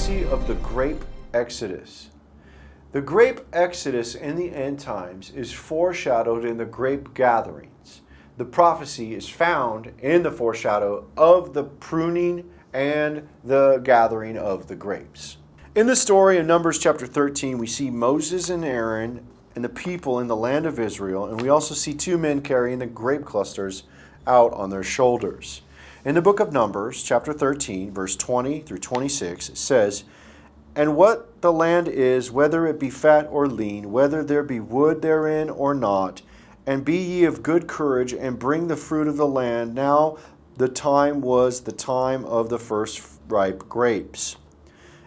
prophecy of the Grape Exodus. The Grape Exodus in the end times is foreshadowed in the grape gatherings. The prophecy is found in the foreshadow of the pruning and the gathering of the grapes. In the story in Numbers chapter 13, we see Moses and Aaron and the people in the land of Israel, and we also see two men carrying the grape clusters out on their shoulders. In the book of Numbers, chapter 13, verse 20 through 26, it says, "And what the land is, whether it be fat or lean, whether there be wood therein or not, and be ye of good courage, and bring the fruit of the land. Now the time was the time of the first ripe grapes."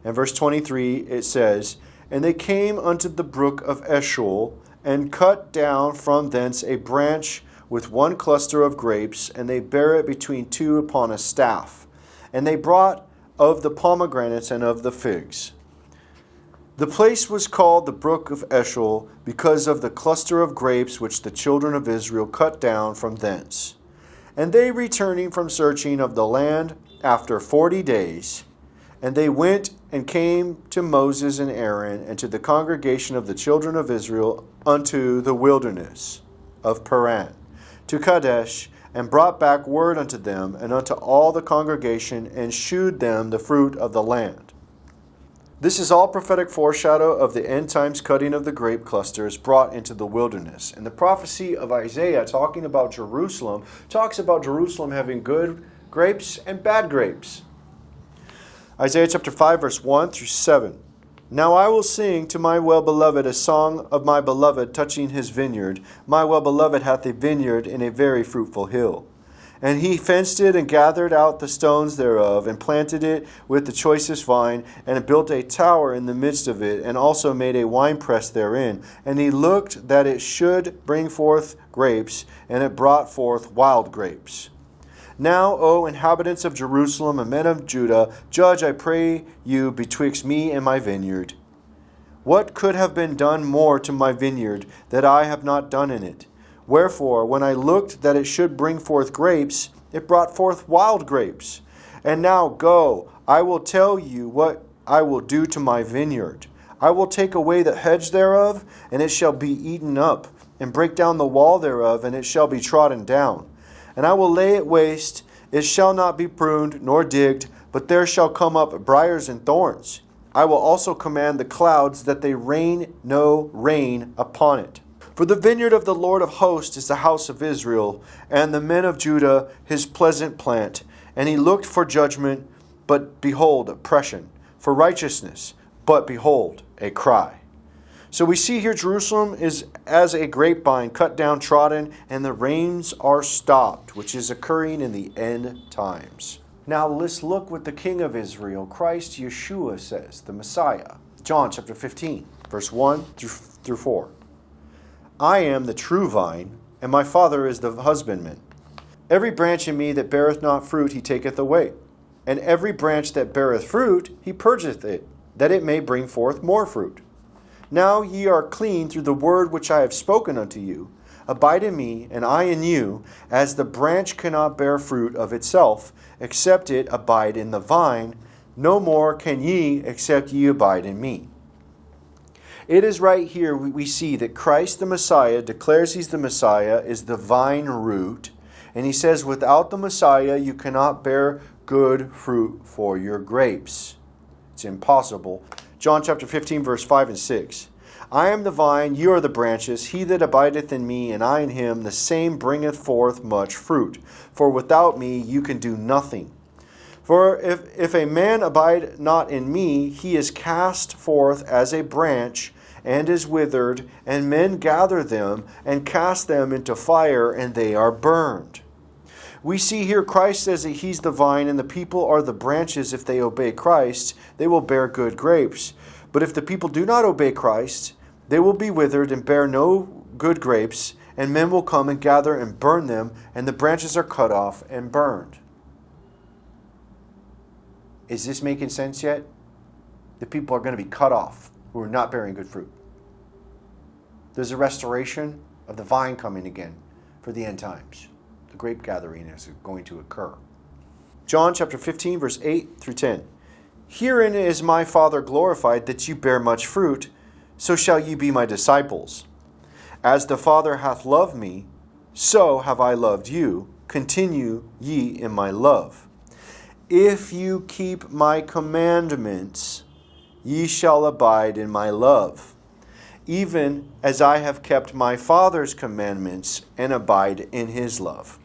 And verse 23, it says, "And they came unto the brook of Eshcol, and cut down from thence a branch with one cluster of grapes, and they bare it between two upon a staff. And they brought of the pomegranates and of the figs. The place was called the brook of Eshcol, because of the cluster of grapes which the children of Israel cut down from thence. And they returning from searching of the land after 40 days, and they went and came to Moses and Aaron and to the congregation of the children of Israel unto the wilderness of Paran, to Kadesh, and brought back word unto them and unto all the congregation, and shewed them the fruit of the land." This is all prophetic foreshadow of the end times cutting of the grape clusters brought into the wilderness. And the prophecy of Isaiah talking about Jerusalem talks about Jerusalem having good grapes and bad grapes. Isaiah chapter 5 verse 1 through 7. "Now I will sing to my well-beloved a song of my beloved touching his vineyard. My well-beloved hath a vineyard in a very fruitful hill. And he fenced it and gathered out the stones thereof, and planted it with the choicest vine, and built a tower in the midst of it, and also made a winepress therein. And he looked that it should bring forth grapes, and it brought forth wild grapes. Now, O inhabitants of Jerusalem and men of Judah, judge, I pray you, betwixt me and my vineyard. What could have been done more to my vineyard that I have not done in it? Wherefore, when I looked that it should bring forth grapes, it brought forth wild grapes. And now go, I will tell you what I will do to my vineyard. I will take away the hedge thereof, and it shall be eaten up, and break down the wall thereof, and it shall be trodden down. And I will lay it waste, it shall not be pruned nor digged, but there shall come up briars and thorns. I will also command the clouds that they rain no rain upon it. For the vineyard of the Lord of hosts is the house of Israel, and the men of Judah his pleasant plant. And he looked for judgment, but behold, oppression, for righteousness, but behold, a cry." So we see here Jerusalem is as a grapevine cut down, trodden, and the rains are stopped, which is occurring in the end times. Now let's look what the King of Israel, Christ Yeshua, says, the Messiah. John chapter 15, verse 1 through 4. "I am the true vine, and my Father is the husbandman. Every branch in me that beareth not fruit he taketh away. And every branch that beareth fruit he purgeth it, that it may bring forth more fruit. Now ye are clean through the word which I have spoken unto you. Abide in me, and I in you, as the branch cannot bear fruit of itself, except it abide in the vine. No more can ye, except ye abide in me." It is right here we see that Christ the Messiah declares he's the Messiah, is the vine root, and he says without the Messiah you cannot bear good fruit for your grapes. It's impossible. John chapter 15, verse 5 and 6. "I am the vine, you are the branches. He that abideth in me, and I in him, the same bringeth forth much fruit. For without me you can do nothing. For if a man abide not in me, he is cast forth as a branch, and is withered, and men gather them, and cast them into fire, and they are burned." We see here Christ says that he's the vine and the people are the branches. If they obey Christ, they will bear good grapes. But if the people do not obey Christ, they will be withered and bear no good grapes, and men will come and gather and burn them, and the branches are cut off and burned. Is this making sense yet? The people are going to be cut off who are not bearing good fruit. There's a restoration of the vine coming again for the end times. The grape gathering is going to occur. John chapter 15, verse 8 through 10. Herein is my Father glorified, that you bear much fruit, so shall ye be my disciples. As the Father hath loved me, so have I loved you. Continue ye in my love. If you keep my commandments, ye shall abide in my love, even as I have kept my Father's commandments and abide in his love.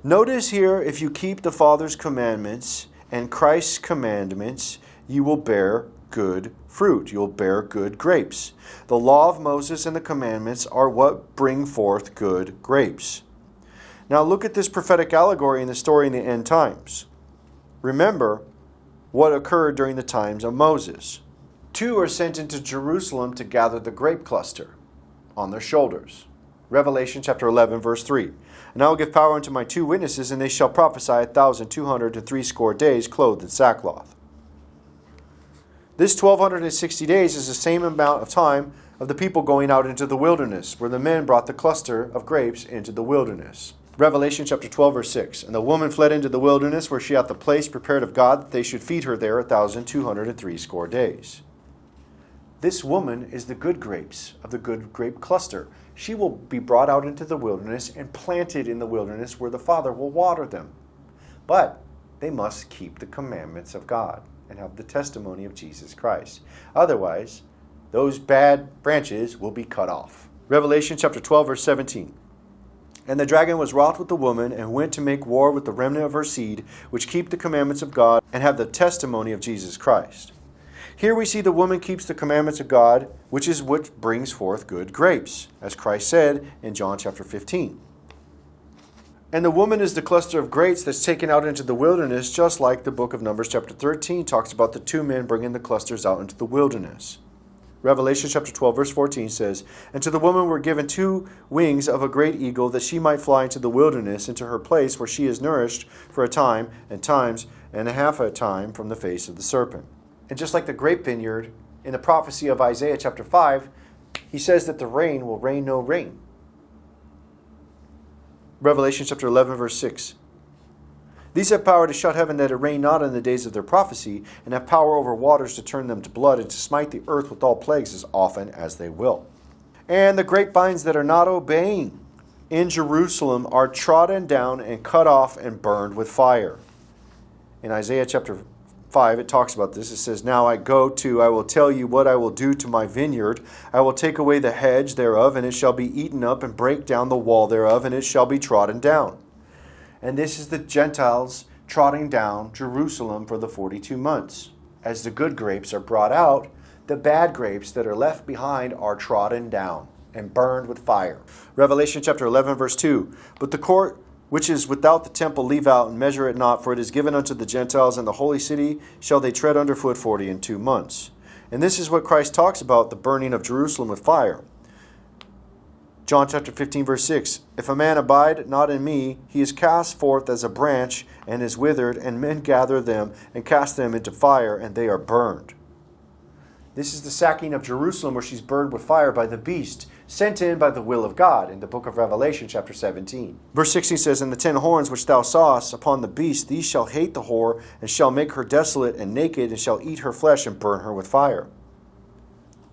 Notice here, if you keep the Father's commandments and Christ's commandments, you will bear good fruit. You'll bear good grapes. The law of Moses and the commandments are what bring forth good grapes. Now look at this prophetic allegory in the story in the end times. Remember what occurred during the times of Moses. 2 are sent into Jerusalem to gather the grape cluster on their shoulders. Revelation chapter 11, verse 3. And I will give power unto my 2 witnesses, and they shall prophesy 1,260 days, clothed in sackcloth. This 1,260 days is the same amount of time of the people going out into the wilderness, where the men brought the cluster of grapes into the wilderness. Revelation chapter 12, verse 6. And the woman fled into the wilderness, where she hath the place prepared of God, that they should feed her there 1,260 days. This woman is the good grapes of the good grape cluster. She will be brought out into the wilderness and planted in the wilderness, where the Father will water them. But they must keep the commandments of God and have the testimony of Jesus Christ. Otherwise, those bad branches will be cut off. Revelation chapter 12, verse 17. And the dragon was wroth with the woman, and went to make war with the remnant of her seed, which keep the commandments of God, and have the testimony of Jesus Christ. Here we see the woman keeps the commandments of God, which is what brings forth good grapes, as Christ said in John chapter 15. And the woman is the cluster of grapes that's taken out into the wilderness, just like the book of Numbers chapter 13 talks about the 2 men bringing the clusters out into the wilderness. Revelation chapter 12, verse 14 says, And to the woman were given 2 wings of a great eagle, that she might fly into the wilderness, into her place where she is nourished for a time, and times, and a half a time from the face of the serpent. And just like the grape vineyard, in the prophecy of Isaiah chapter 5, he says that the rain will rain no rain. Revelation chapter 11, verse 6. These have power to shut heaven that it rain not in the days of their prophecy, and have power over waters to turn them to blood, and to smite the earth with all plagues as often as they will. And the grapevines that are not obeying in Jerusalem are trodden down and cut off and burned with fire. In Isaiah chapter 5, it talks about this. It says, Now I will tell you what I will do to my vineyard. I will take away the hedge thereof, and it shall be eaten up, and break down the wall thereof, and it shall be trodden down. And this is the Gentiles trotting down Jerusalem for the 42 months. As the good grapes are brought out, the bad grapes that are left behind are trodden down and burned with fire. Revelation chapter 11, verse 2. But the court which is without the temple leave out, and measure it not, for it is given unto the Gentiles, and the holy city shall they tread under foot 42 months. And this is what Christ talks about, the burning of Jerusalem with fire. John chapter 15, verse 6. If a man abide not in me, he is cast forth as a branch, and is withered, and men gather them, and cast them into fire, and they are burned. This is the sacking of Jerusalem, where she's burned with fire by the beast, sent in by the will of God, in the book of Revelation chapter 17. Verse 16 says, And the 10 horns which thou sawest upon the beast, these shall hate the whore, and shall make her desolate and naked, and shall eat her flesh, and burn her with fire.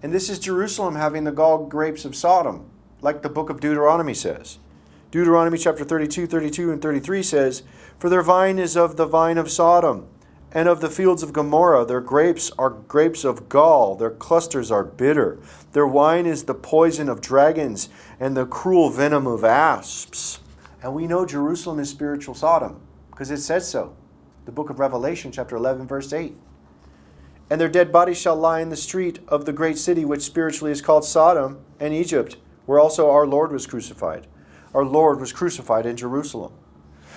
And this is Jerusalem having the gall grapes of Sodom, like the book of Deuteronomy says. Deuteronomy chapter 32 and 33 says, For their vine is of the vine of Sodom, and of the fields of Gomorrah. Their grapes are grapes of gall, their clusters are bitter. Their wine is the poison of dragons, and the cruel venom of asps. And we know Jerusalem is spiritual Sodom, because it says so. The book of Revelation chapter 11, verse 8. And their dead bodies shall lie in the street of the great city, which spiritually is called Sodom and Egypt, where also our Lord was crucified. Our Lord was crucified in Jerusalem.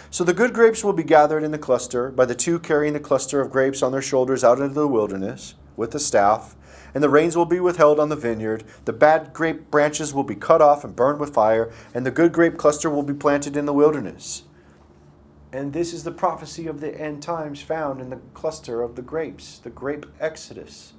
So the good grapes will be gathered in the cluster by the 2 carrying the cluster of grapes on their shoulders out into the wilderness with the staff, and the rains will be withheld on the vineyard. The bad grape branches will be cut off and burned with fire, and the good grape cluster will be planted in the wilderness. And this is the prophecy of the end times found in the cluster of the grapes, the Grape Exodus.